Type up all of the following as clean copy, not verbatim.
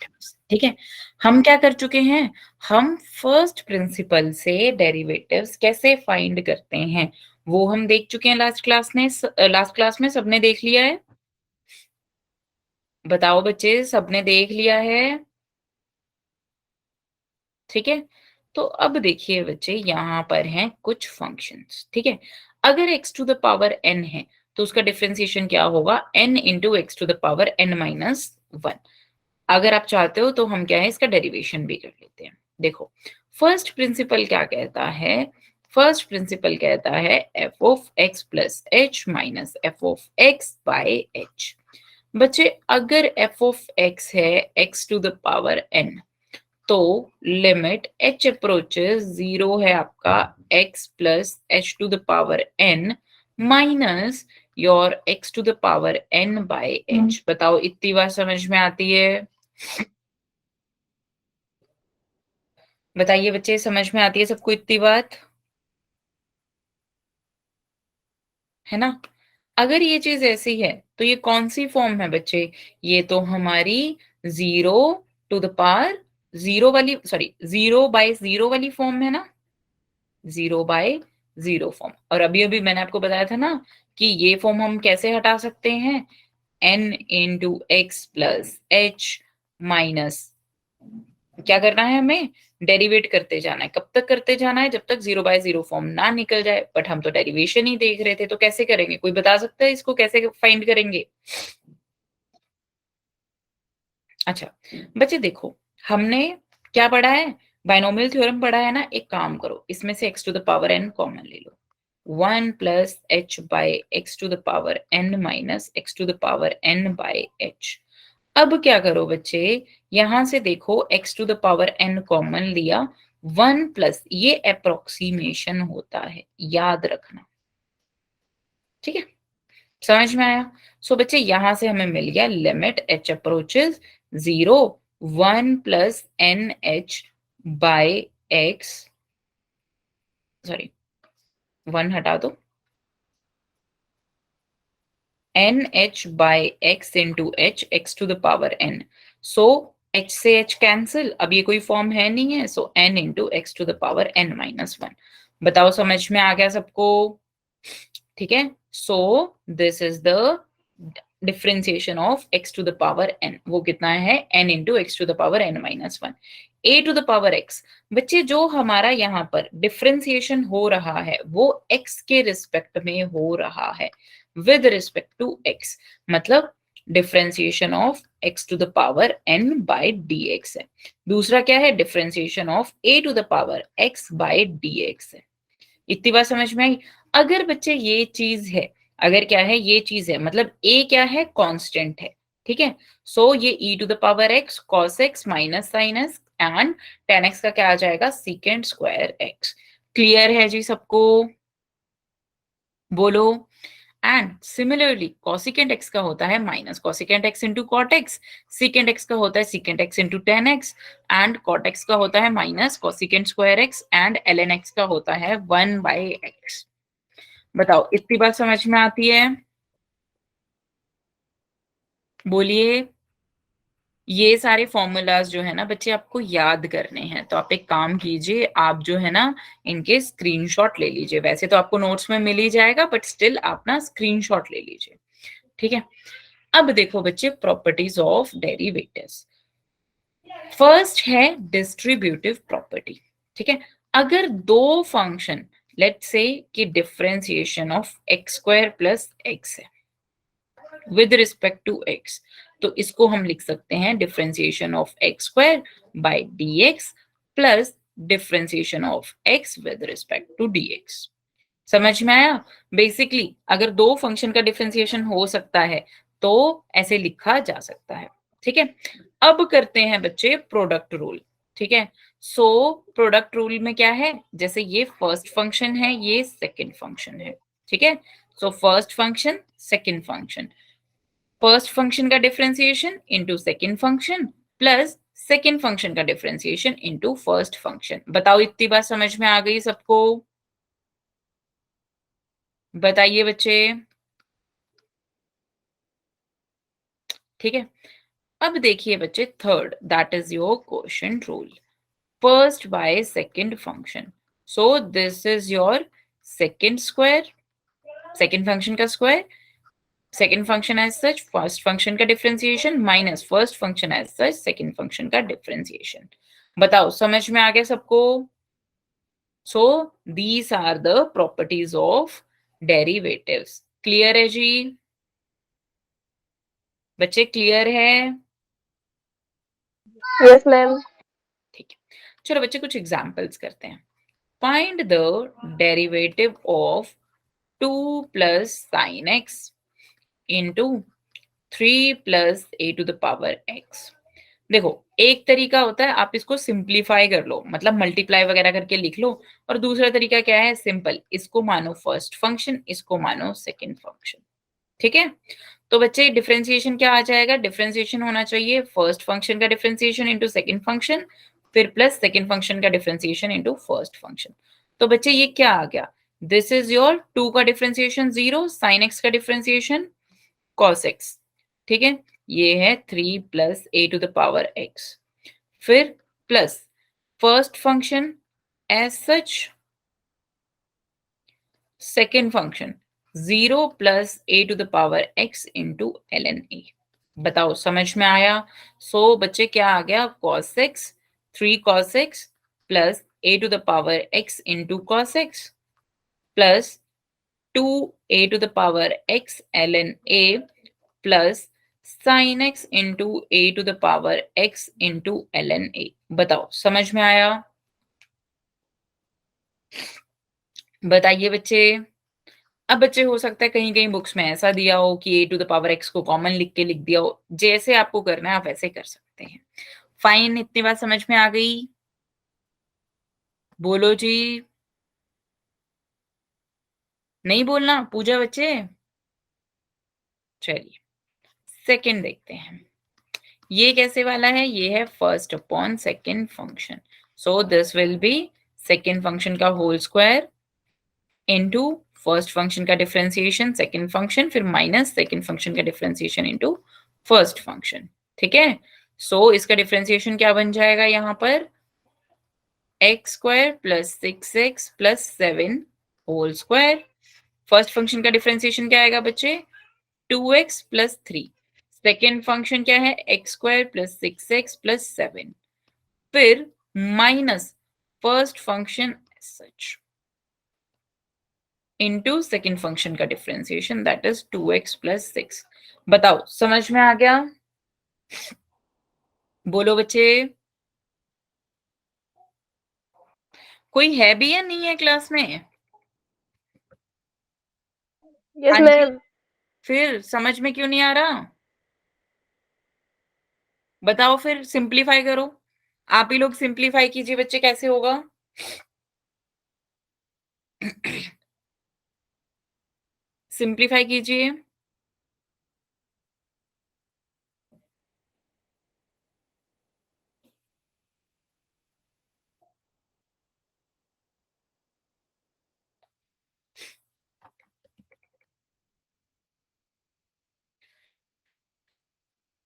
Derivatives. ठीक है, हम क्या कर चुके हैं, हम फर्स्ट प्रिंसिपल से डेरिवेटिव्स कैसे फाइंड करते हैं वो हम देख चुके हैं लास्ट क्लास में सबने देख लिया है। बताओ बच्चे, सबने देख लिया है? ठीक है, तो अब देखिए बच्चे, यहाँ पर हैं कुछ फंक्शंस। ठीक है, अगर x to the power n है तो उसका डिफरेंशिएशन क्या होगा, n into x to the power n minus one. अगर आप चाहते हो तो हम क्या है, इसका डेरिवेशन भी कर लेते हैं। देखो, फर्स्ट प्रिंसिपल क्या कहता है, फर्स्ट प्रिंसिपल कहता है f of x plus h minus f of x by h. बच्चे, अगर एफ ऑफ एक्स है x to the power n, तो लिमिट h अप्रोचेस जीरो है आपका x plus h to the power n minus your x to the power n by h। बताओ, इतनी बात समझ में आती है? बताइए बच्चे, समझ में आती है सबको इतनी बात? है ना? अगर ये चीज ऐसी है तो ये कौन सी फॉर्म है बच्चे, ये तो हमारी zero to the power zero वाली, सॉरी जीरो बाय जीरो वाली फॉर्म है ना, जीरो बाय जीरो फॉर्म। और अभी अभी मैंने आपको बताया था ना कि ये फॉर्म हम कैसे हटा सकते हैं, n into x plus h minus, क्या करना है हमें, डेरिवेट करते जाना है। कब तक करते जाना है, जब तक जीरो बाय जीरो फॉर्म ना निकल जाए। बट हम तो डेरिवेशन ही देख रहे थे, तो कैसे करेंगे, कोई बता सकता है इसको कैसे फाइंड करेंगे? अच्छा बच्चे देखो, हमने क्या पढ़ा है, बाइनोमियल थ्योरम पढ़ा है ना। एक काम करो, इसमें से x to the power n common ले लो, one plus h by x to the power n minus x to the power n by h। अब क्या करो बच्चे, यहां से देखो x to the power n common लिया, वन प्लस, ये अप्रोक्सीमेशन होता है, याद रखना। ठीक है, समझ में आया? सो बच्चे, यहां से हमें मिल गया limit h approaches zero, one plus n h by x, sorry one हटा दो, n h by x into h x to the power n. So h से एच कैंसिल, अब ये कोई फॉर्म है नहीं है, so n into x to the power n minus one. बताओ, समझ में आ गया सबको? ठीक है, so this is the differentiation of x to the power n, वो कितना है, n into x to the power n minus one. a to the power x, बच्चे जो हमारा यहाँ पर डिफरेंशिएशन हो रहा है वो x के रिस्पेक्ट में हो रहा है, विद रिस्पेक्ट टू x, मतलब differentiation of x to the power n by dx है। दूसरा क्या है, differentiation of a to the power x by dx है। इतनी बात समझ में आई? अगर बच्चे ये चीज है, अगर क्या है, ये चीज है, मतलब a क्या है, कांस्टेंट है। ठीक है, सो ये e to the power x cos x minus sine x and tan x का क्या आ जाएगा, सीकेंड स्क्वायर x। क्लियर है जी सबको? बोलो। एंड सिमिलरली कॉसिकेंट एक्स का होता है minus cosecant x into cot x, secant x का होता है secant x into tan x, and cot x का होता है minus cosecant square x, and l n x का होता है वन बाई एक्स। बताओ, इतनी बात समझ में आती है? बोलिए। ये सारे फॉर्मूलाज जो है ना बच्चे, आपको याद करने हैं, तो आप एक काम कीजिए, आप जो है ना इनके स्क्रीनशॉट ले लीजिए। वैसे तो आपको नोट्स में मिल ही जाएगा, बट स्टिल आप ना स्क्रीनशॉट ले लीजिए। ठीक है, अब देखो बच्चे, प्रॉपर्टीज ऑफ डेरिवेटिव्स। फर्स्ट है डिस्ट्रीब्यूटिव प्रॉपर्टी। ठीक है, अगर दो फंक्शन, लेट्स से कि differentiation of x square plus x है विद रिस्पेक्ट टू एक्स, तो इसको हम लिख सकते हैं differentiation of x square by dx plus differentiation of x with respect to dx। समझ में आया? बेसिकली अगर दो फंक्शन का डिफरेंशिएशन हो सकता है तो ऐसे लिखा जा सकता है। ठीक है, अब करते हैं बच्चे प्रोडक्ट रूल। ठीक है, सो प्रोडक्ट रूल में क्या है, जैसे ये फर्स्ट फंक्शन है, ये सेकंड फंक्शन है। ठीक है, so first function second function, first function का differentiation into second function plus second function का डिफरेंशिएशन इनटू फर्स्ट फंक्शन। बताओ, इतनी बात समझ में आ गई सबको? बताइए बच्चे। ठीक है, अब देखिए बच्चे third, that is your quotient rule, first by second function. So this is your second square, second function का square, second function as such first function का differentiation minus first function as such second function का differentiation. बताओ समझ में आ गया सबको? So these are the properties of derivatives. Clear है जी बच्चे? क्लियर है? Yes ma'am. ठीक है, चलो बच्चे कुछ एग्जांपल्स करते हैं। Find the derivative of 2 plus sine x into 3 plus a to the power x. देखो एक तरीका होता है आप इसको सिंप्लीफाई कर लो, मतलब मल्टीप्लाई वगैरह करके लिख लो, और दूसरा तरीका क्या है, सिंपल, इसको मानो फर्स्ट फंक्शन, इसको मानो सेकंड फंक्शन। ठीक है, तो बच्चे डिफरेंशिएशन क्या आ जाएगा, डिफरेंशिएशन होना चाहिए फर्स्ट फंक्शन का डिफरेंशिएशन इंटू सेकंड फंक्शन, फिर प्लस सेकंड फंक्शन का डिफरेंशिएशन इंटू फर्स्ट फंक्शन। तो बच्चे ये क्या आ गया, दिस इज योर 2 का डिफरेंशिएशन 0, साइन एक्स का डिफरेंशिएशन cos x। ठीक है, ये है 3 plus a to the power x, फिर plus first function as such, second function 0 plus a to the power x into ln a। बताओ समझ में आया? सो बच्चे क्या आ गया, cos x, 3 cos x plus a to the power x into cos x plus 2 a to the power x ln a plus sin x into a to the power x into ln a। बताओ समझ में आया? बताइए बच्चे। अब बच्चे हो सकता है कहीं कहीं बुक्स में ऐसा दिया हो कि ए टू द पावर एक्स को कॉमन लिख के लिख दिया हो, जैसे आपको करना है आप वैसे कर सकते हैं। फाइन, इतनी बात समझ में आ गई? बोलो जी। नहीं बोलना पूजा बच्चे? चलिए सेकंड देखते हैं, ये कैसे वाला है, ये है first upon second function. So this will be second function का whole square into first function का डिफरेंशिएशन सेकंड फंक्शन, फिर माइनस सेकंड फंक्शन का डिफरेंशिएशन इनटू फर्स्ट फंक्शन। ठीक है, सो इसका डिफरेंशिएशन क्या बन जाएगा यहाँ पर, x square plus 6x plus 7 whole square. First function का डिफरेंशिएशन क्या आएगा बच्चे, 2x प्लस 3। सेकेंड फंक्शन क्या है, x square plus 6x plus 7, फिर minus first function such into second function का differentiation that is 2x plus 6। बताओ समझ में आ गया? बोलो बच्चे। कोई है भी या नहीं है क्लास में? यस हाँ जी, मैम। फिर समझ में क्यों नहीं आ रहा? बताओ फिर सिंप्लीफाई करो, आप ही लोग सिंप्लीफाई कीजिए बच्चे, कैसे होगा? सिंप्लीफाई कीजिए।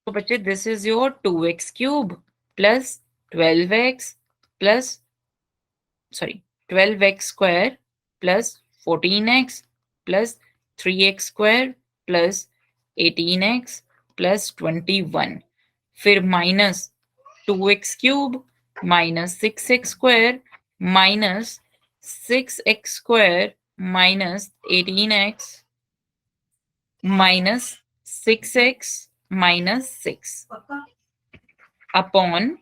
तो बच्चे this is your 2x cube plus 12x plus sorry 12x square plus 14x plus 3x square plus 18x plus 21, फिर minus 2x cube minus 6x square minus 6x square minus 18x minus 6x minus 6 upon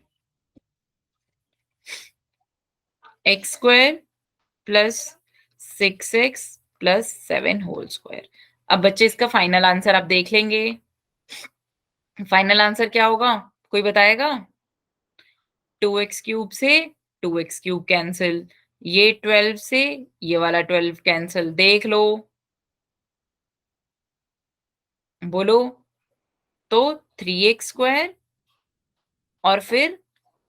x square plus 6x plus 7 whole square. अब बच्चे इसका final answer आप देख लेंगे, final answer क्या होगा, कोई बताएगा? 2x क्यूब से 2x क्यूब कैंसिल, ये 12 से ये वाला 12 कैंसिल, देख लो बोलो, तो 3x स्क्वायर और फिर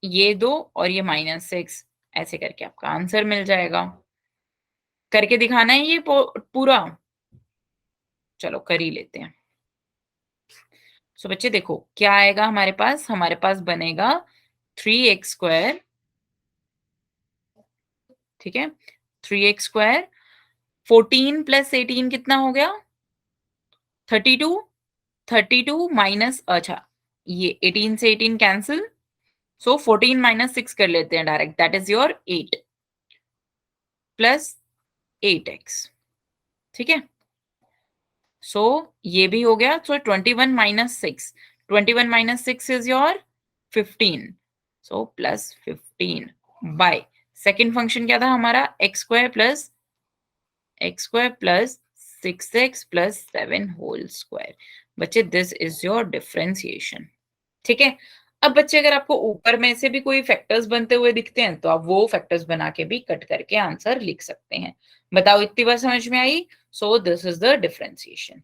ये दो और ये -6, ऐसे करके आपका आंसर मिल जाएगा। करके दिखाना है ये पूरा, चलो कर ही लेते हैं। सो बच्चे देखो क्या आएगा हमारे पास बनेगा 3x², ठीक है, 3x², 14 प्लस 18 कितना हो गया? 32, 32 माइनस, अच्छा ये 18 से 18 कैंसिल, सो 14 माइनस 6 कर लेते हैं direct, that is your 8 plus 8x, ठीक है। सो ये भी हो गया, so 21 minus 6, 21 minus 6 is your 15, so plus 15 by second function क्या था हमारा, x² plus 6x plus 7 whole square. बच्चे दिस इज योर डिफरेंशिएशन, ठीक है। अब बच्चे अगर आपको ऊपर में से भी कोई फैक्टर्स बनते हुए दिखते हैं तो आप वो फैक्टर्स बना के भी कट करके आंसर लिख सकते हैं। बताओ इतनी बार समझ में आई? So this is the differentiation,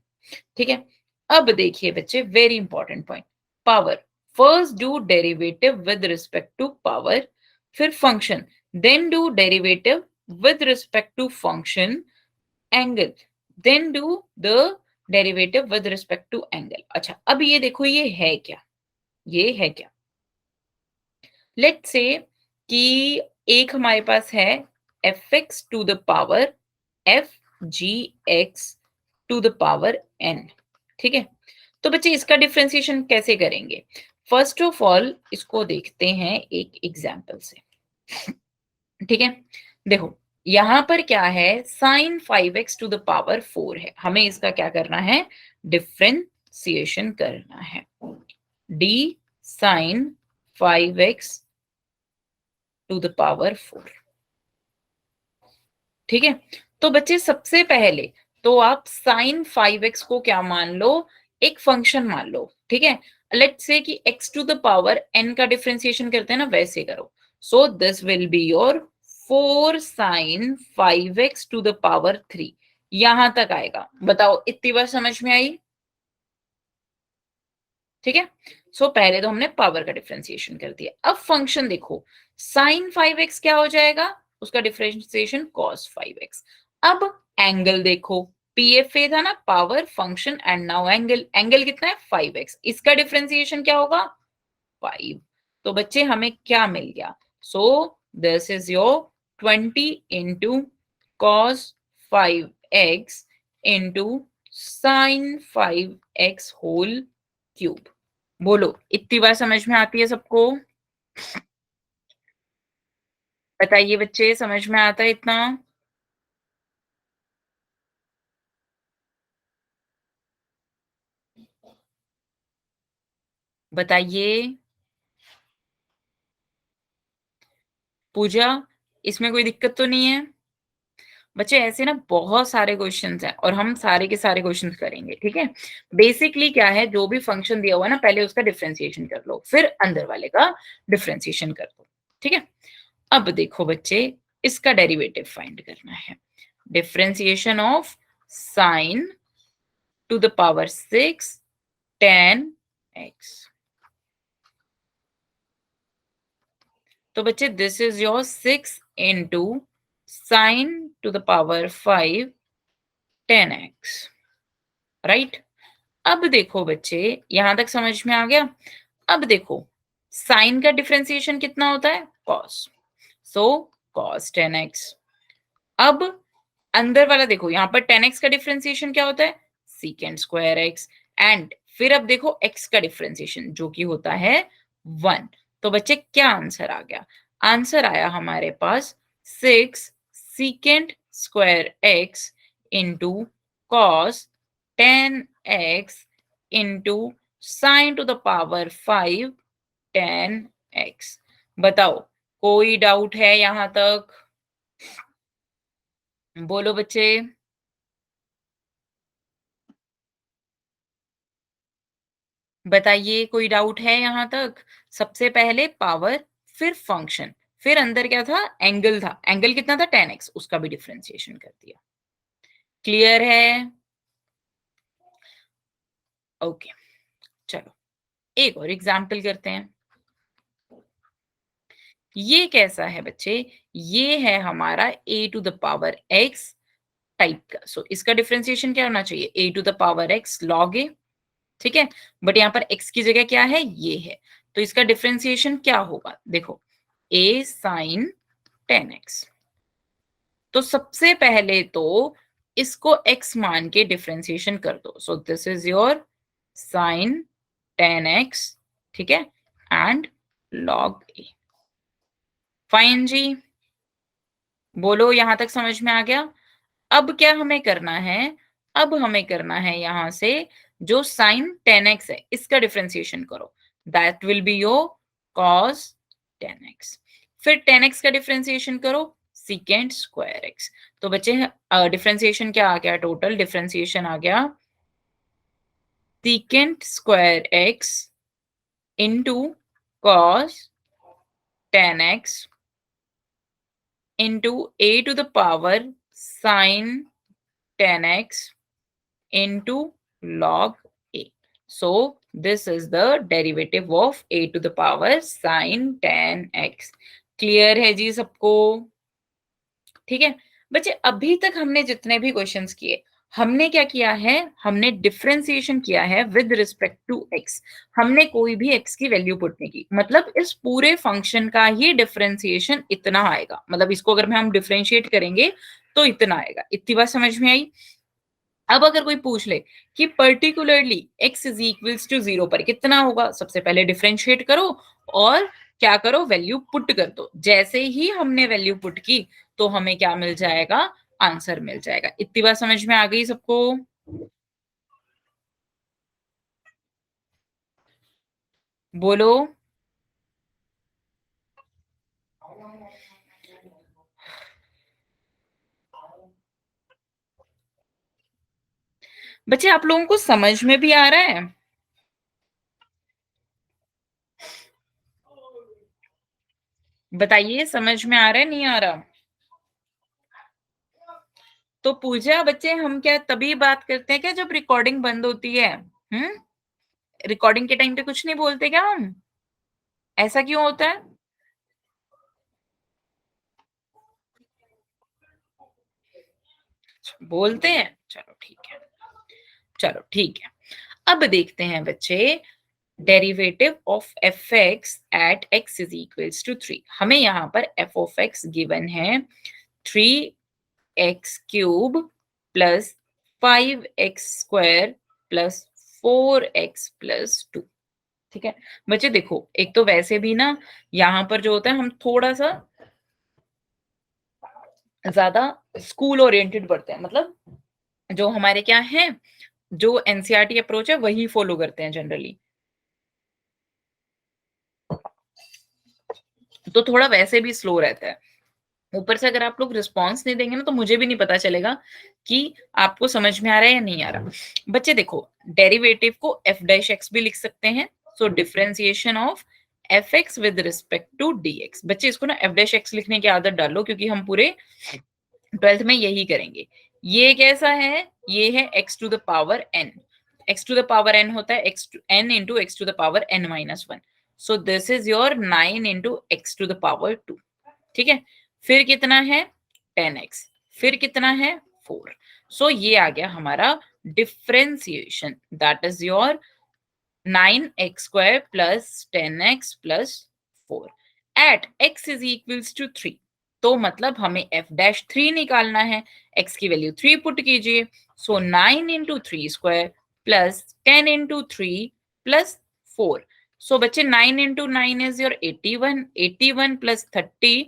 ठीक है। अब देखिए बच्चे very important point, power. First do derivative with respect to power, फिर function, then do derivative with respect to function, angle, then do the derivative with respect to angle. अच्छा अब ये देखो ये है क्या, ये है क्या, लेट्स से कि एक हमारे पास है fx to the power f g x to the power n, ठीक है। तो बच्चे इसका डिफरेंशिएशन कैसे करेंगे? फर्स्ट ऑफ ऑल इसको देखते हैं एक एग्जांपल से, ठीक है। देखो यहां पर क्या है, sign 5x to the power 4 है, हमें इसका क्या करना है, डिफरेंशिएशन करना है, d sine 5x to the power 4, ठीक है। तो बच्चे सबसे पहले तो आप साइन 5x को क्या मान लो, एक फंक्शन मान लो, ठीक है। लेट्स से कि x to the power n का डिफरेंशिएशन करते हैं ना, वैसे करो। So this will be your 4 sine 5x to the power 3, यहां तक आएगा। बताओ इतनी बार समझ में आई? ठीक है। सो पहले तो हमने पावर का डिफरेंशिएशन कर दिया। अब फंक्शन देखो, साइन 5x क्या हो जाएगा, उसका डिफरेंशिएशन cos 5x। अब एंगल देखो, PFA था ना, power function and now angle, angle कितना है 5x, इसका डिफरेंशिएशन क्या होगा 5। तो बच्चे हमें क्या मिल गया, so this is your 20 into cos 5x into sine 5x whole cube. बोलो इतनी बार समझ में आती है सबको? बताइए बच्चे समझ में आता है इतना? बताइए पूजा, इसमें कोई दिक्कत तो नहीं है? बच्चे ऐसे ना बहुत सारे क्वेश्चंस हैं और हम सारे के सारे क्वेश्चंस करेंगे, ठीक है। बेसिकली क्या है, जो भी फंक्शन दिया हुआ है ना, पहले उसका डिफरेंशिएशन कर लो, फिर अंदर वाले का डिफरेंशिएशन कर दो, ठीक है। अब देखो बच्चे, इसका डेरिवेटिव फाइंड करना है, differentiation of sine to the power 6 tan x। तो बच्चे this is your 6 into sine to the power 5 tan x, right. अब देखो बच्चे यहां तक समझ में आ गया। अब देखो साइन का डिफरेंशिएशन कितना होता है, cos, सो cos 10x। अब अंदर वाला देखो, यहाँ पर 10x का डिफरेंशिएशन क्या होता है, secant स्क्वायर x, एंड फिर अब देखो x का डिफरेंशिएशन जो कि होता है 1। तो बच्चे क्या आंसर आ गया, आंसर आया हमारे पास 6 secant square x into cos 10x into sine to the power 5 10x। बताओ कोई डाउट है यहां तक? बोलो बच्चे। बताइए कोई डाउट है यहां तक? सबसे पहले पावर, फिर फंक्शन, फिर अंदर क्या था, एंगल था, एंगल कितना था 10x, उसका भी डिफरेंशिएशन कर दिया। क्लियर है? ओके चलो एक और एग्जाम्पल करते हैं। ये कैसा है बच्चे, ये है हमारा a to the power x type का। सो इसका डिफरेंशिएशन क्या होना चाहिए, a to the power x log a, ठीक है, बट यहाँ पर x की जगह क्या है, ये है, तो इसका डिफरेंशिएशन क्या होगा, देखो a sin 10x। तो सबसे पहले तो इसको x मान के डिफरेंशिएशन कर दो, सो this is your sin 10x, ठीक है, एंड log a। फाइन जी, बोलो यहां तक समझ में आ गया। अब क्या हमें करना है, अब हमें करना है यहां से जो sin 10x है इसका डिफरेंशिएशन करो, that will be your cos 10x। फिर 10x का डिफरेंशिएशन करो secant स्क्वायर x। तो बच्चे डिफरेंशिएशन क्या आ गया, टोटल डिफरेंशिएशन आ गया secant square x into cos 10x into a to the power sin 10x into log a. So this is the derivative of a to the power sin 10x। Clear है जी सबको, ठीक है बच्चे। अभी तक हमने जितने भी क्वेश्चंस किए, हमने क्या किया है, हमने डिफरेंशिएशन किया है विद रिस्पेक्ट टू x। हमने कोई भी x की वैल्यू पुट नहीं की, मतलब इस पूरे फंक्शन का ही डिफरेंशिएशन इतना आएगा, मतलब इसको अगर हम डिफरेंशिएट करेंगे तो इतना आएगा। इतनी बात समझ में आई। अब अगर कोई पूछ ले कि particularly x is equals to 0 पर कितना होगा, सबसे पहले डिफरेंशिएट करो और क्या करो, वैल्यू पुट कर दो। जैसे ही हमने वैल्यू पुट की तो हमें क्या मिल जाएगा, आंसर मिल जाएगा। इतनी बात समझ में आ गई सबको, बोलो। बच्चे आप लोगों को समझ में भी आ रहा है, बताइए समझ में आ रहा है नहीं आ रहा। तो पूजा बच्चे हम क्या तभी बात करते हैं क्या जब रिकॉर्डिंग बंद होती है? हम्म, रिकॉर्डिंग के टाइम पे कुछ नहीं बोलते क्या हम? ऐसा क्यों होता है? बोलते हैं, चलो ठीक है, चलो ठीक है। अब देखते हैं बच्चे, derivative of f x at x is equals to 3। हमें यहाँ पर एफ ऑफ एक्स गिवन है 3x³ plus 5x² plus 4x+2। ठीक है बच्चे, देखो एक तो वैसे भी ना यहाँ पर जो होता है हम थोड़ा सा ज्यादा स्कूल ओरिएंटेड पढ़ते हैं, मतलब जो हमारे क्या है, जो एनसीईआरटी अप्रोच है वही फॉलो करते हैं जनरली। तो थोड़ा वैसे भी स्लो रहता है, ऊपर से अगर आप लोग रिस्पॉन्स नहीं देंगे ना तो मुझे भी नहीं पता चलेगा कि आपको समझ में आ रहा है या नहीं आ रहा। बच्चे देखो, डेरिवेटिव को एफ डैश एक्स भी लिख सकते हैं, so differentiation of f x with respect to d x. बच्चे इसको ना एफ डैश एक्स लिखने की आदत डालो, क्योंकि हम पूरे 12th में यही करेंगे। ये कैसा है, ये है x to the power n। x to the power n होता है x n into x to the power n-1। So this is your 9 into x to the power 2। ठीक है, फिर कितना है 10x, फिर कितना है 4। सो ये आ गया हमारा differentiation, that is your 9x² plus 10x plus 4 at x is equals to 3। तो मतलब हमें f डैश 3 निकालना है, x की वैल्यू 3 पुट कीजिए, सो 9 इंटू 3² प्लस 10 इंटू 3 प्लस 4। सो बच्चे 9 into 9 is your 81, 81 plus 30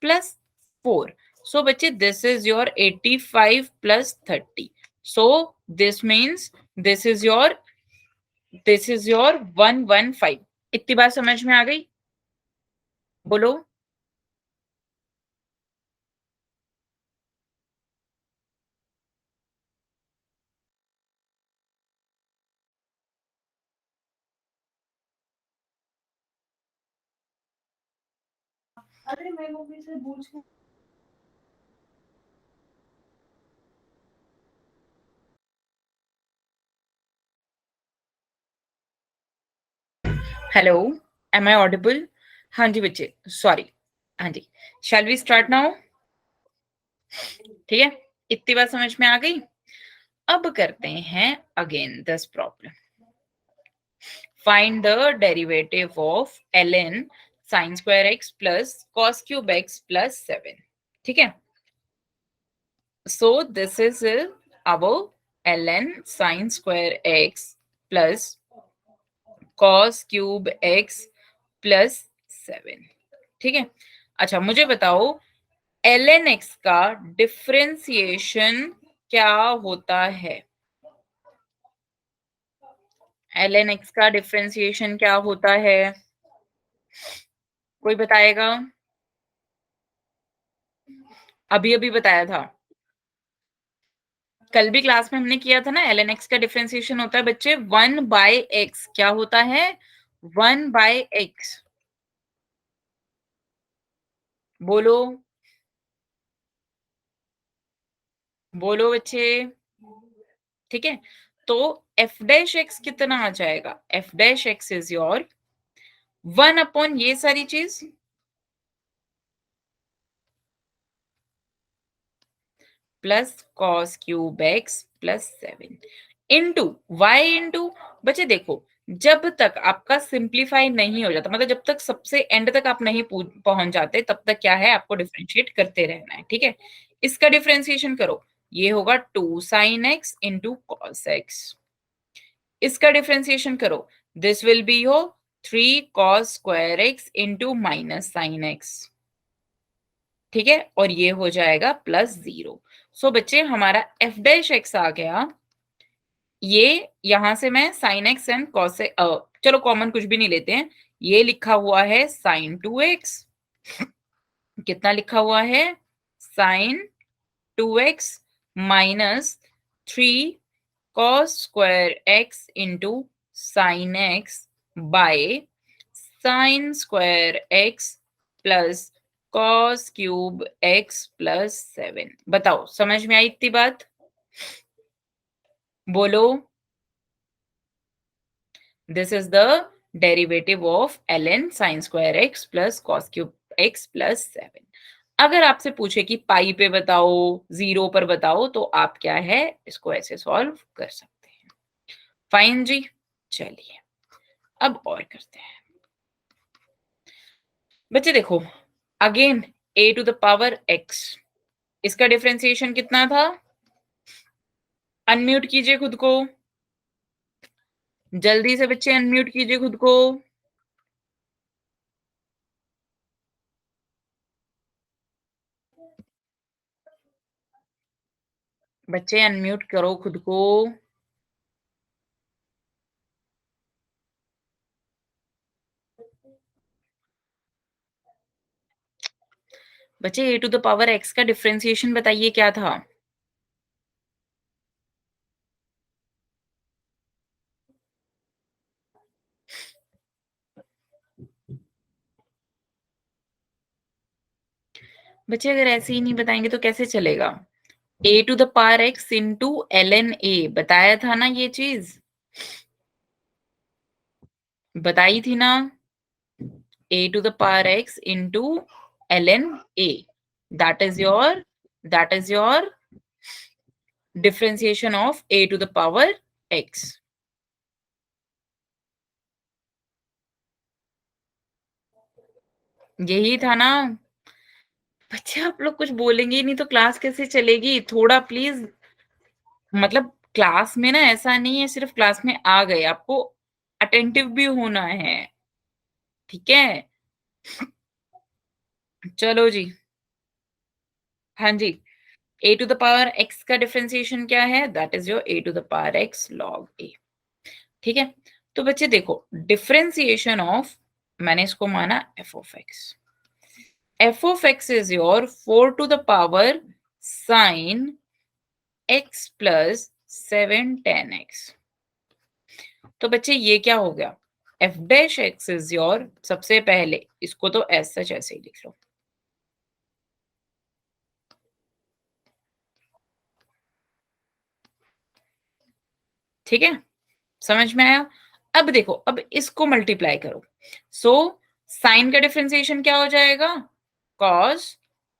plus 4। सो बच्चे this is your 85 plus 30। So this means this is your 115। इतनी बात समझ में आ गई, बोलो। अरे मैं मम्मी से पूछ, हेलो, एम आई ऑडिबल? हाँ जी बच्चे, सॉरी। हाँ जी, शैल वी स्टार्ट नाउ? ठीक है, इतनी बात समझ में आ गई। अब करते हैं again this problem. Find the derivative of ln sin square x plus cos cube x plus 7. ठीक है, so this is our ln sin square x plus cos cube x plus 7. ठीक है, अच्छा मुझे बताओ ln x का differentiation क्या होता है? ln x का डिफरेंशिएशन क्या होता है? कोई बताएगा? अभी अभी बताया था, कल भी क्लास में हमने किया था ना. ln x का डिफरेंशिएशन होता है बच्चे 1/x. क्या होता है? 1/x. बोलो बोलो बच्चे. ठीक है, तो f डैश x कितना आ जाएगा? f dash x is your 1 ये सारी चीज plus cos cube x plus 7 into y into. बच्चे देखो, जब तक आपका सिंप्लीफाई नहीं हो जाता, मतलब जब तक सबसे एंड तक आप नहीं पहुंच जाते, तब तक क्या है, आपको डिफरेंशिएट करते रहना है. ठीक है, इसका डिफरेंशिएशन करो, ये होगा 2 sign x into cos x. इसका डिफरेंशिएशन करो, this will be your 3 cos square x into minus sine x. ठीक है, और ये हो जाएगा प्लस 0. सो बच्चे हमारा एफ डैश एक्स आ गया. ये यहां से मैं साइन एक्स एंड कॉस, चलो कॉमन कुछ भी नहीं लेते हैं, ये लिखा हुआ है साइन 2x. कितना लिखा हुआ है? Sine 2x minus 3 cos square x into sine x by sine square x plus cos cube x plus 7. बताओ समझ में आई इतनी बात? बोलो. This is the derivative of ln sin square x plus cos cube x plus 7. अगर आपसे पूछे कि पाई पे बताओ, जीरो पर बताओ, तो आप क्या है, इसको ऐसे सॉल्व कर सकते हैं. फाइन जी, चलिए अब और करते हैं. बच्चे देखो, again a to the power x, इसका डिफरेंशिएशन कितना था? अनम्यूट कीजिए खुद को, जल्दी से बच्चे अनम्यूट कीजिए खुद को. बच्चे अनम्यूट करो खुद को. बच्चे a to the power x का डिफरेंशिएशन बताइए क्या था? बच्चे अगर ऐसे ही नहीं बताएंगे तो कैसे चलेगा? a to the power x into ln a, बताया था ना ये चीज, बताई थी ना. a to the power x into ln a, that is your differentiation of a to the power x. यही था ना. बच्चे आप लोग कुछ बोलेंगे ही नहीं तो क्लास कैसे चलेगी? थोड़ा प्लीज, मतलब क्लास में ना ऐसा नहीं है सिर्फ क्लास में आ गए, आपको अटेंटिव भी होना है. ठीक है, चलो जी. हाँ जी, a to the power x का डिफरेंशिएशन क्या है? That is your a to the power x log a. ठीक है, तो बच्चे देखो, डिफरेंशिएशन ऑफ, मैंने इसको माना f of x. f of x is योर 4 to the power sine x plus 7 tan x. तो बच्चे ये क्या हो गया? f dash x is your, सबसे पहले इसको तो ऐसा ऐसे ही लिख लो. ठीक है, समझ में आया? अब देखो, अब इसको मल्टीप्लाई करो. सो साइन का डिफरेंशिएशन क्या हो जाएगा? cos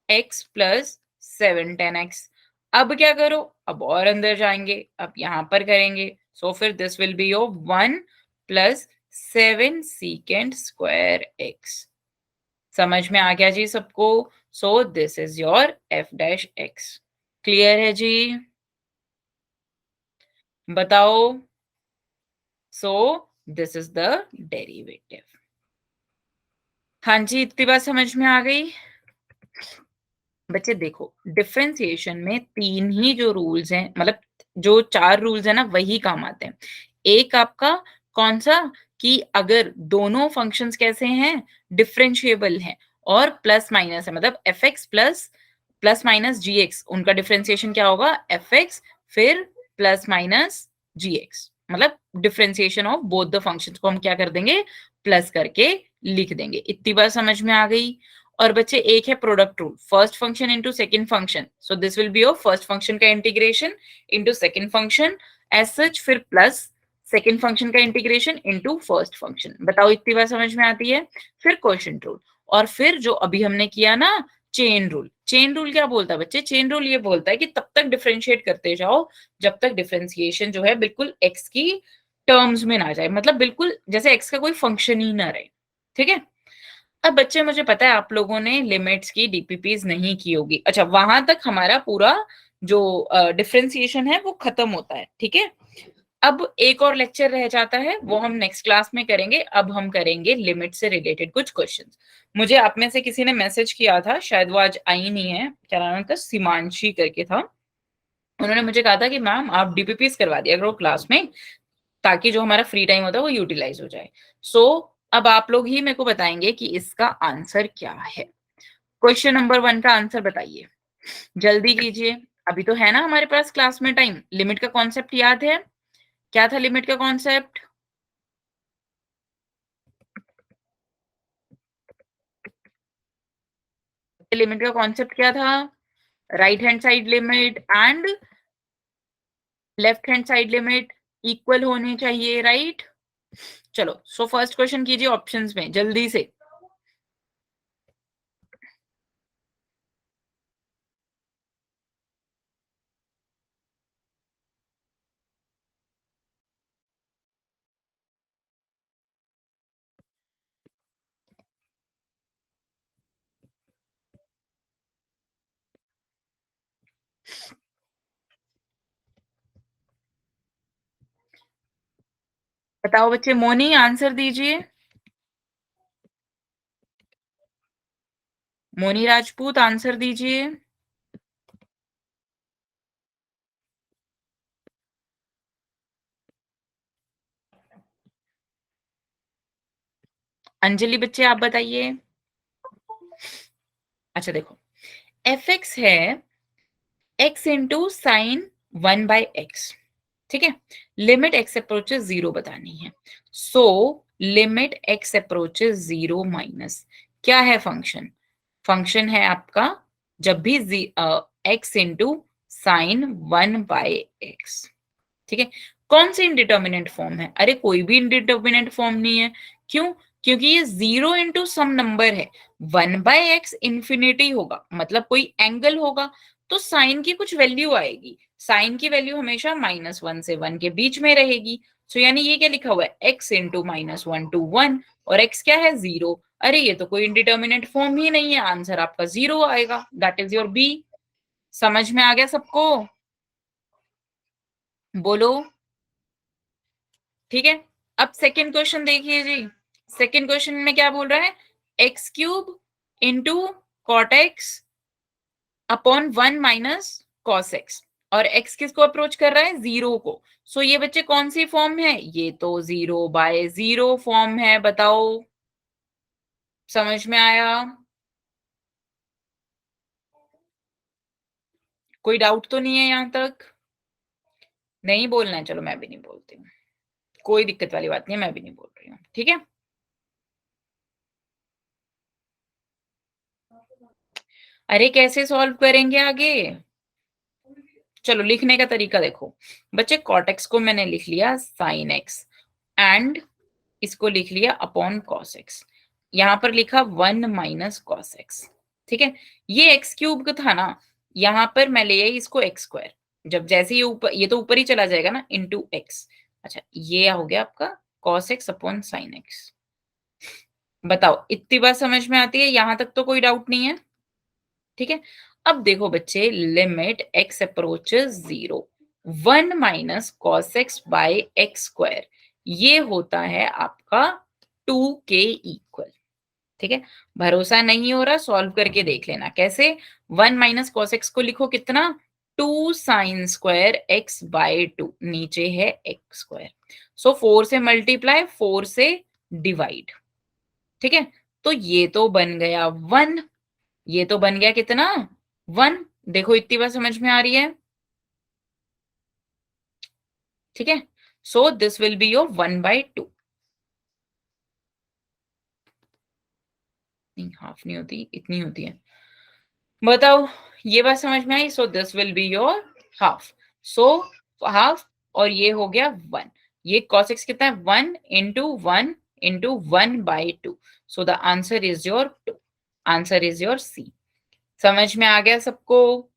x plus 7 tan x. अब क्या करो, अब और अंदर जाएंगे, अब यहां पर करेंगे. सो फिर this will be your 1 plus 7 secant square x। समझ में आ गया जी सबको? सो this is your f dash x। Clear है जी? बताओ। सो दिस इज द डेरिवेटिव। हाँ जी, इतनी बात समझ में आ गई? बच्चे देखो, डिफरेंशिएशन में 3 ही जो रूल्स हैं, मतलब जो 4 रूल्स हैं ना, वही काम आते हैं। एक आपका कौन-सा, कि अगर दोनों फंक्शंस कैसे हैं, डिफरेंशिएबल हैं और प्लस माइनस है, मतलब fx plus plus minus gx, उनका डिफरेंशिएशन क्या होगा, fx फिर प्लस माइनस gx, मतलब differentiation of both the functions को हम क्या कर देंगे, प्लस करके लिख देंगे। इतनी बात समझ में आ गई? और बच्चे एक है product rule, first function into second function, so this will be your first function का integration into second function as such, फिर प्लस सेकंड फंक्शन का इंटीग्रेशन इनटू फर्स्ट फंक्शन। बताओ इतनी बात समझ में आती है? फिर क्वोशिएंट रूल, और फिर जो अभी हमने किया ना चेन रूल। चेन रूल क्या बोलता है बच्चे? चेन रूल ये बोलता है कि तब तक डिफरेंशिएट करते जाओ जब तक डिफरेंशिएशन जो है बिल्कुल एक्स की टर्म्स में ना जाए, मतलब बिल्कुल जैसे एक्स का कोई फंक्शन ही ना रहे। ठीक है? अब बच्चे मुझे पता है आप लोगों ने लिमिट्स की डीपीपीज नहीं की होगी। अच्छा, वहां तक हमारा पूरा जो डिफरेंशिएशन है वो खत्म होता है। ठीक है? अब एक और लेक्चर रह जाता है, वो हम नेक्स्ट क्लास में करेंगे। अब हम करेंगे लिमिट से रिलेटेड कुछ क्वेश्चंस। मुझे आप में से किसी ने मैसेज किया था, शायद वो आज आई नहीं है, क्या नाम है उनका, सीमांशी करके था। उन्होंने मुझे कहा था कि मैम आप डीपीपीज करवा दिया करो क्लास में, ताकि जो हमारा फ्री टाइम होता है वो यूटिलाइज हो जाए। सो अब आप लोग ही मेरे को बताएंगे कि इसका आंसर क्या है। क्वेश्चन नंबर 1 का आंसर बताइए, जल्दी कीजिए। अभी तो है ना हमारे पास क्लास में टाइम। लिमिट का कॉन्सेप्ट याद है? क्या था लिमिट का कॉन्सेप्ट? लिमिट का कॉन्सेप्ट क्या था? Right hand side limit and left hand side limit equal होनी चाहिए, राइट? चलो, सो फर्स्ट क्वेश्चन कीजिए ऑप्शंस में जल्दी से। बताओ बच्चे, मोनी आंसर दीजिए। मोनी राजपूत आंसर दीजिए। अंजलि बच्चे आप बताइए। अच्छा देखो, एफ एक्स है x इंटू साइन 1/x। ठीक है? लिमिट x अप्रोचेस 0 बतानी है। So limit x approaches 0 minus क्या है फंक्शन? फंक्शन है आपका जब भी x इंटू साइन 1/x। ठीक है? कौन सी इंडिटर्मिनेंट फॉर्म है? अरे कोई भी इंडिटर्मिनेंट फॉर्म नहीं है। क्यों? क्योंकि ये 0 इंटू सम नंबर है। 1/x इंफिनिटी होगा, मतलब कोई एंगल होगा, तो साइन की कुछ वैल्यू आएगी। साइन की वैल्यू हमेशा -1 से 1 के बीच में रहेगी। सो यानी ये क्या लिखा हुआ है, x इंटू -1 to 1, और x क्या है, 0। अरे ये तो कोई इंडिटर्मिनेंट फॉर्म ही नहीं है, आंसर आपका 0 आएगा। That is your B. समझ में आ गया सबको? बोलो। ठीक है? अब सेकेंड क्वेश्चन देखिए जी। सेकेंड क्वेश्चन में क्या बोल रहा है, x cube into cot x upon 1 minus cos x, और एक्स किसको अप्रोच कर रहा है, 0 को। सो ये बच्चे कौन सी फॉर्म है, ये तो 0/0 फॉर्म है। बताओ, समझ में आया? कोई डाउट तो नहीं है यहां तक? नहीं बोलना है, चलो मैं भी नहीं बोलती हूँ। कोई दिक्कत वाली बात नहीं है, मैं भी नहीं बोल रही हूँ। ठीक है? अरे कैसे सॉल्व करेंगे आगे? चलो लिखने का तरीका देखो बच्चे। कॉट एक्स को मैंने लिख लिया साइन एक्स, एंड इसको लिख लिया अपॉन कॉस एक्स। यहां पर लिखा 1 माइनस कॉस एक्स। ठीक है? ये एक्स क्यूब का था ना, यहां पर मैं ले आई इसको एक्स स्क्वायर। जब जैसे ये ऊपर, ये तो ऊपर ही चला जाएगा ना, इंटू एक्स। अच्छा, ये हो गया आपका cos x upon sin x। बताओ इतनी बात समझ में आती है? यहां तक तो कोई डाउट नहीं है? ठीक है। अब देखो बच्चे, limit x approaches 0, 1 minus cos x by x square, ये होता है आपका 2 के इक्वल। ठीक है। भरोसा नहीं हो रहा, सॉल्व करके देख लेना कैसे। 1 माइनस कॉस एक्स को लिखो कितना, 2 साइन स्क्वायर एक्स बाय 2, नीचे है एक्स स्क्वायर। सो 4 से मल्टीप्लाई, 4 से डिवाइड। ठीक है। तो ये तो बन गया 1, ये तो बन गया कितना, 1। देखो इतनी बात समझ में आ रही है? ठीक है। So this will be your 1/2। नहीं, हाफ नहीं होती, इतनी होती है। बताओ ये बात समझ में आई? So this will be your half. So half, और ये हो गया 1। ये cos x कितना है, 1 into 1 into 1/2। So the answer is your 2। Answer is your C. समझ में आ गया सबको?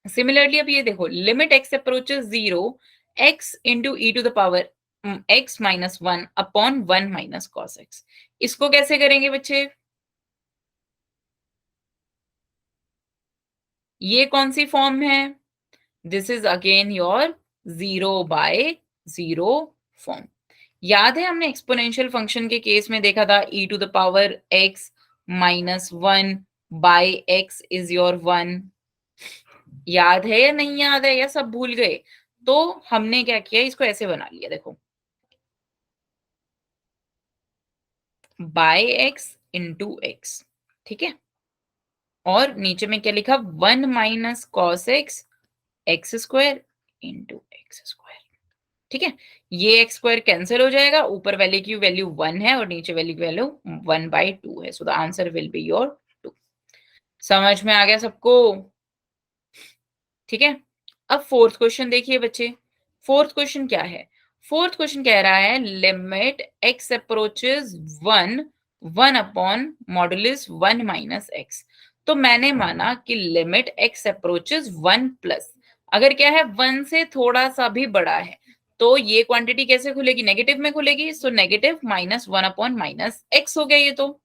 सिमिलरली अब ये देखो, limit x approaches 0, x into e to the power x minus 1 upon 1 minus cos x। इसको कैसे करेंगे बच्चे? ये कौन सी फॉर्म है? This is again your 0/0 form. याद है हमने एक्सपोनेंशियल फंक्शन के केस में देखा था, e to the power x minus 1 by x is your 1। याद है या नहीं याद है, या सब भूल गए? तो हमने क्या किया, इसको ऐसे बना लिया, देखो, बाय x इंटू एक्स। ठीक है। और नीचे में क्या लिखा, 1 minus cos x x square into x square. ठीक है। ये एक्स स्क्वायर कैंसिल हो जाएगा, ऊपर वैल्यू की वैल्यू 1 है और नीचे वैल्यू की वैल्यू 1/2 है। सो the answer will be your 2। समझ में आ गया सबको? ठीक है। अब फोर्थ क्वेश्चन देखिए बच्चे। फोर्थ क्वेश्चन क्या है? फोर्थ क्वेश्चन कह रहा है limit x approaches 1, 1 upon modulus 1 minus x। तो मैंने माना कि लिमिट x अप्रोचेस 1 प्लस, अगर क्या है 1 से थोड़ा सा भी बड़ा है, तो ये क्वांटिटी कैसे खुलेगी, नेगेटिव में खुलेगी। So negative minus 1 upon minus x हो गया, ये तो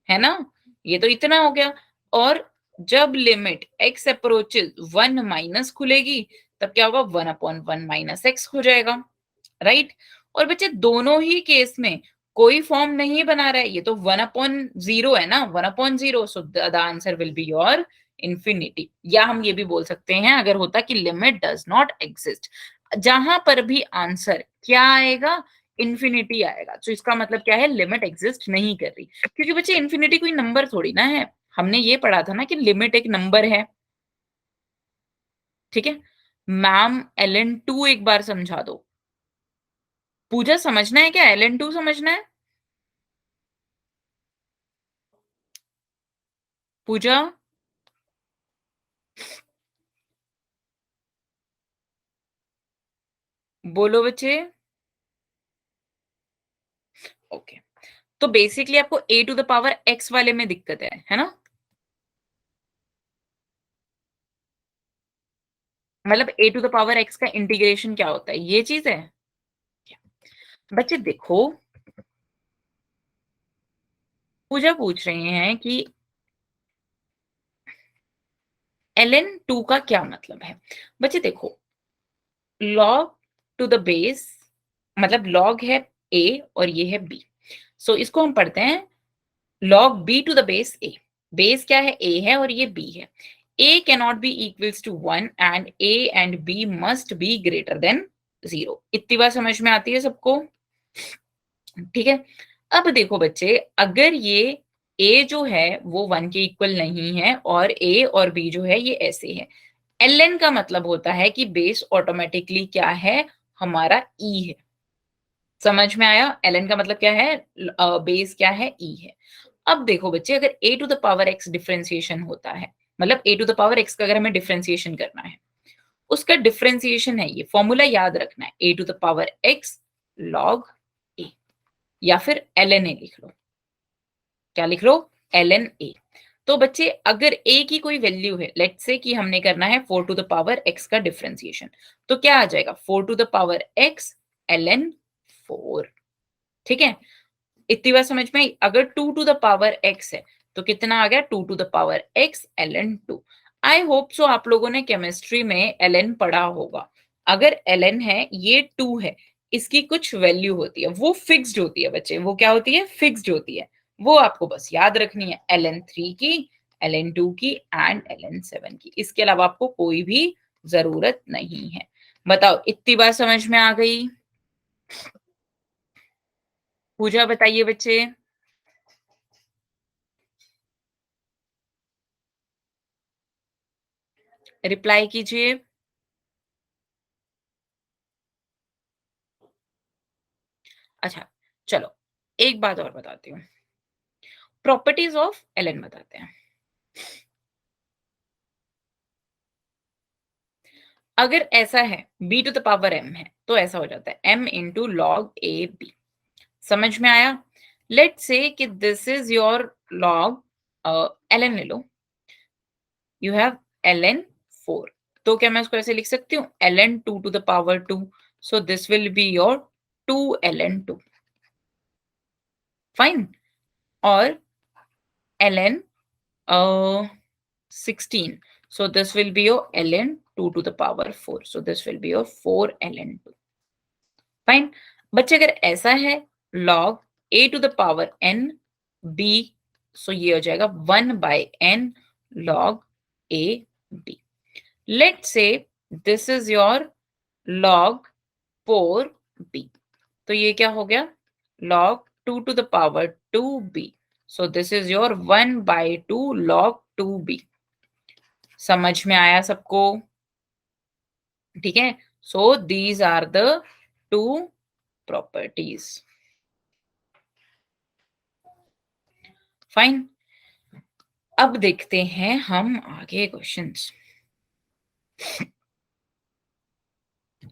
है ना, ये तो इतना हो गया। और जब लिमिट x अप्रोचेस 1 माइनस खुलेगी, तब क्या होगा, 1 अपॉन 1 माइनस x हो जाएगा, राइट। और बच्चे दोनों ही केस में कोई फॉर्म नहीं बना रहा है, ये तो 1/0 है ना, 1/0। सो the answer will be your infinity. या हम ये भी बोल सकते हैं, अगर होता कि लिमिट डज नॉट एग्जिस्ट, जहां पर भी आंसर क्या आएगा, इंफिनिटी आएगा। तो इसका मतलब क्या है, लिमिट एग्जिस्ट नहीं कर रही। क्योंकि बच्चे इंफिनिटी कोई नंबर थोड़ी ना है, हमने ये पढ़ा था ना कि लिमिट एक नंबर है। ठीक है। मैम ln2 एक बार समझा दो। पूजा समझना है क्या, ln2 समझना है? पूजा, बोलो बच्चे। ओके। तो बेसिकली आपको a to the power x वाले में दिक्कत है ना? मतलब a to the power x का इंटीग्रेशन क्या होता है, ये चीज है। बच्चे देखो, पूजा पूछ रहे हैं कि ln2 का क्या मतलब है। बच्चे देखो, log टू द बेस, मतलब log है a और ये है b। सो इसको हम पढ़ते हैं log b to the base a। Base क्या है, a है और ये b है। a cannot be equals to 1 and a and b must be greater than 0। इतनी बात समझ में आती है सबको? ठीक है। अब देखो बच्चे, अगर ये a जो है वो 1 के इक्वल नहीं है और a और b जो है ये ऐसे है, ln का मतलब होता है कि बेस ऑटोमेटिकली क्या है, हमारा e है। समझ में आया? ln का मतलब क्या है, बेस क्या है, e है। अब देखो बच्चे, अगर a to the power x differentiation होता है, मतलब a to the power x का अगर हमें डिफरेंशिएशन करना है, उसका डिफरेंशिएशन है, ये फॉर्मूला याद रखना है, a to the power x log a, या फिर ln a लिख लो। क्या लिख लो, ln a। तो बच्चे अगर a की कोई वैल्यू है, लेट्स से कि हमने करना है 4 टू द पावर x का डिफरेंशिएशन, तो क्या आ जाएगा, 4 to the power x ln 4। ठीक है, इतनी बात समझ में आई? अगर 2 टू द पावर x है तो कितना आ गया 2 to the power x ln 2। I hope so आप लोगों ने केमिस्ट्री में ln पढ़ा होगा। अगर ln है, ये 2 है, इसकी कुछ वैल्यू होती है, वो फिक्स्ड होती है बच्चे। वो क्या होती है? फिक्स्ड होती है। वो आपको बस याद रखनी है, ln 3 की, ln 2 की एंड ln 7 की। इसके अलावा आपको कोई भी जरूरत नहीं है। बताओ, इतनी बात समझ में आ गई? पूजा बताइए बच्चे। रिप्लाई कीजिए। अच्छा, चलो एक बात और बताती हूँ। प्रॉपर्टीज ऑफ एलएन बताते हैं। अगर ऐसा है b to the power m है तो ऐसा हो जाता है m into log a b. समझ में आया? लेट से कि this is your log LN ले लो। You have ln 4। तो क्या मैं इसको ऐसे लिख सकती हूँ ln 2 to the power 2। So this will be your 2 ln 2। Fine. और ln 16. So this will be your ln 2 to the power 4. So this will be your 4 ln 2. Fine. बच्चे अगर ऐसा है log a to the power n b, so ये हो जाएगा 1 by n log a b. Let's say this is your log 4b. तो ये क्या हो गया? log 2 to the power 2b. So this is your 1 by 2 log 2b. समझ में आया सबको? ठीक है, so these are the two properties. Fine. अब देखते हैं हम आगे क्वेश्चंस।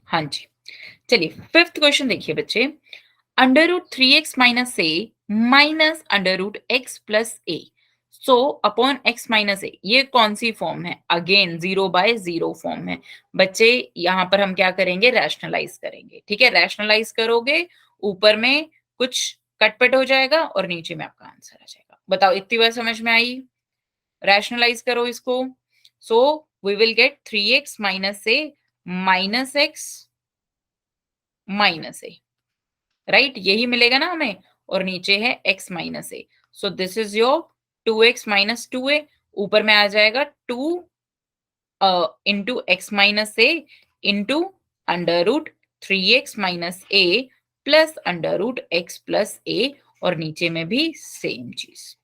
हाँ जी, चलिए फिफ्थ क्वेश्चन देखिए बच्चे। Under root 3x minus a minus under root x plus a so upon x minus a, ये कौन सी फॉर्म है? अगेन 0/0 फॉर्म है बच्चे। यहां पर हम क्या करेंगे? रैशनलाइज करेंगे। ठीक है, रैशनलाइज करोगे, ऊपर में कुछ कटपट हो जाएगा और नीचे में आपका आंसर आ जाएगा। बताओ, इतनी बार समझ में आई? रैशनलाइज करो इसको। So we will get 3x minus a minus x minus a, right? यही मिलेगा ना हमें। और नीचे है x minus a. So this is your 2x minus 2a। ऊपर में आ जाएगा 2 into x minus a into under root 3x minus a plus under root x plus a, और नीचे में भी सेम चीज।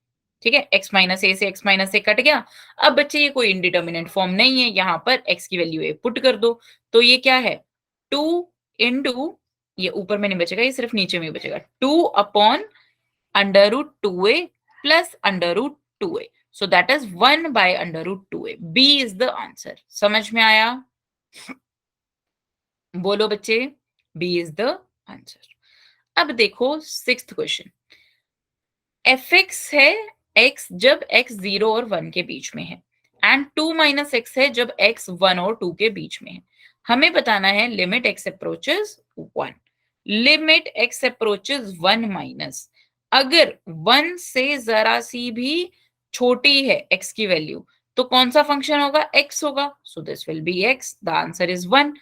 ठीक है, x माइनस ए से x माइनस ए कट गया। अब बच्चे ये कोई इंडिटर्मिनेंट फॉर्म नहीं है, यहाँ पर x की वैल्यू ए पुट कर दो। तो ये क्या है? 2 इंटू, ये ऊपर में नहीं बचेगा, ये सिर्फ नीचे में बचेगा, 2 upon under root 2a plus under root 2a। So that is 1 by under root 2a। B is the answer. समझ में आया? बोलो बच्चे, बी इज द आंसर। अब देखो सिक्स्थ क्वेश्चन। एफ एक्स है एक्स जब एक्स 0 और 1 के बीच में है, एंड 2 माइनस एक्स है जब एक्स 1 और 2 के बीच में है। हमें बताना है limit x approaches 1, limit x approaches 1 minus, अगर 1 से जरा सी भी छोटी है एक्स की वैल्यू तो कौन सा फंक्शन होगा? एक्स होगा। सो this will B x, the answer is 1।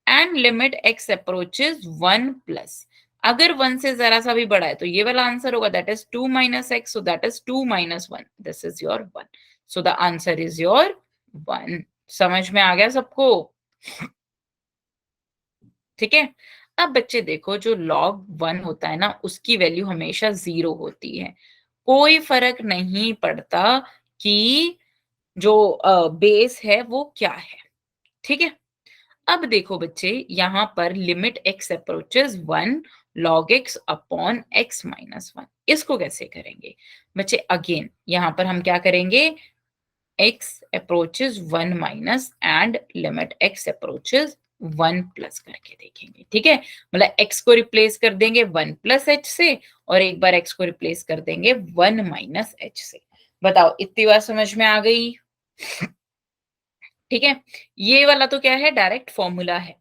And limit x approaches 1 plus, अगर 1 से जरा सा भी बड़ा है तो ये वाला आंसर होगा, that is 2 minus x. So that is 2 minus 1, this is your 1। So the answer is your 1। समझ में आ गया सबको? ठीक है। अब बच्चे देखो, जो log 1 होता है ना, उसकी वैल्यू हमेशा 0 होती है। कोई फर्क नहीं पड़ता कि जो बेस है वो क्या है। ठीक है। अब देखो बच्चे, यहां पर limit x approaches 1 log x upon x minus 1, इसको कैसे करेंगे बच्चे? अगेन यहां पर हम क्या करेंगे? x approaches 1 minus and limit x approaches 1 plus करके देखेंगे। ठीक है, मतलब x को रिप्लेस कर देंगे 1 प्लस h से, और एक बार x को रिप्लेस कर देंगे 1 माइनस h से। बताओ, इतनी बार समझ में आ गई? ठीक है, ये वाला तो क्या है? डायरेक्ट फॉर्मूला है।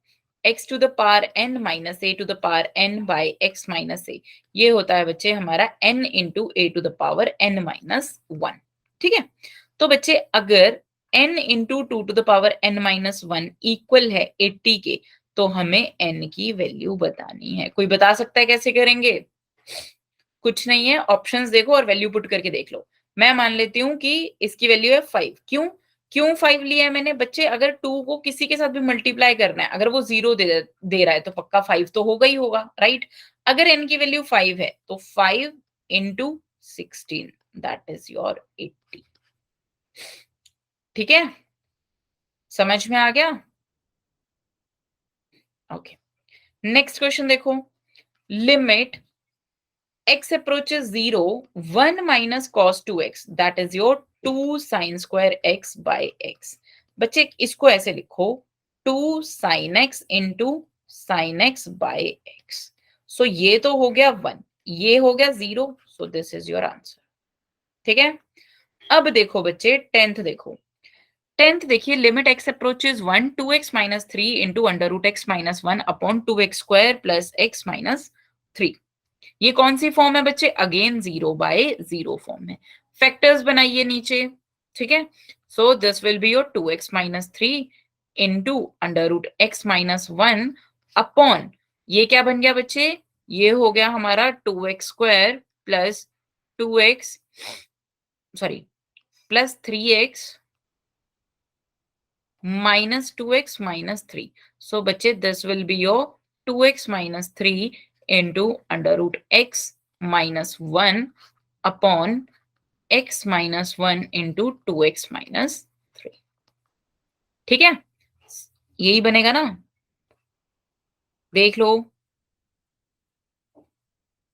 x to the power n minus a to the power n by x minus a, ये होता है बच्चे हमारा n into a to the power n minus 1। ठीक है, तो बच्चे अगर n into two to the power n minus 1 equal है 80 के, तो हमें n की वैल्यू बतानी है। कोई बता सकता है कैसे करेंगे? कुछ नहीं है, ऑप्शंस देखो और वैल्यू पुट करके देख लो। मैं मान लेती हूँ कि इसकी वैल्यू है 5। क्यों क्यों 5 लिया है मैंने? बच्चे अगर 2 को किसी के साथ भी मल्टीप्लाई करना है, अगर वो 0 दे रहा है तो पक्का 5 तो होगा ही होगा, राइट? अगर n की वैल्यू 5 है तो 5 इंटू 16 दैट इज योर 80। ठीक है, समझ में आ गया? ओके, नेक्स्ट क्वेश्चन देखो। Limit x approaches 0, 1 minus cos 2x, that is your 2 sin square x by x। बच्चे इसको ऐसे लिखो, 2 sin x into sin x by x। सो ये तो हो गया 1, ये हो गया 0, so this is your answer. ठीक है, अब देखो बच्चे टेंथ देखो। टेंथ देखिए, limit x approaches 1, 2x minus 3 into under root x minus 1 upon 2x square plus x minus 3। ये कौन सी फॉर्म है बच्चे? अगेन 0 बाय 0 फॉर्म है। फैक्टर्स बनाइए नीचे। ठीक है, so this will be your 2x minus 3 into under root x minus 1 upon, ये क्या बन गया बच्चे? ये हो गया हमारा 2x square plus 2x, sorry, plus 3x minus 2x minus 3। So बच्चे this will be your 2x minus 3 into under root x minus 1 upon x minus 1 into 2x minus 3। ठीक है, यही बनेगा ना? देख लो,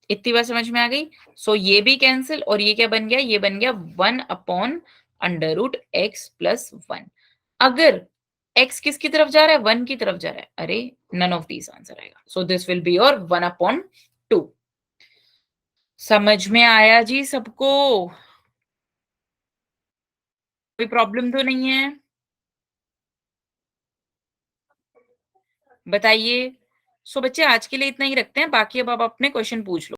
इतनी बार समझ में आ गई? सो ये भी कैंसिल और ये क्या बन गया? ये बन गया 1 upon under root x plus 1। अगर x किसकी तरफ जा रहा है? 1 की तरफ जा रहा है। अरे नन ऑफ दीज आंसर आएगा, सो this will be your 1 upon 2। समझ में आया जी सबको? कोई प्रॉब्लम तो नहीं है? बताइए। सो बच्चे आज के लिए इतना ही रखते हैं, बाकी अब आप अपने क्वेश्चन पूछ लो।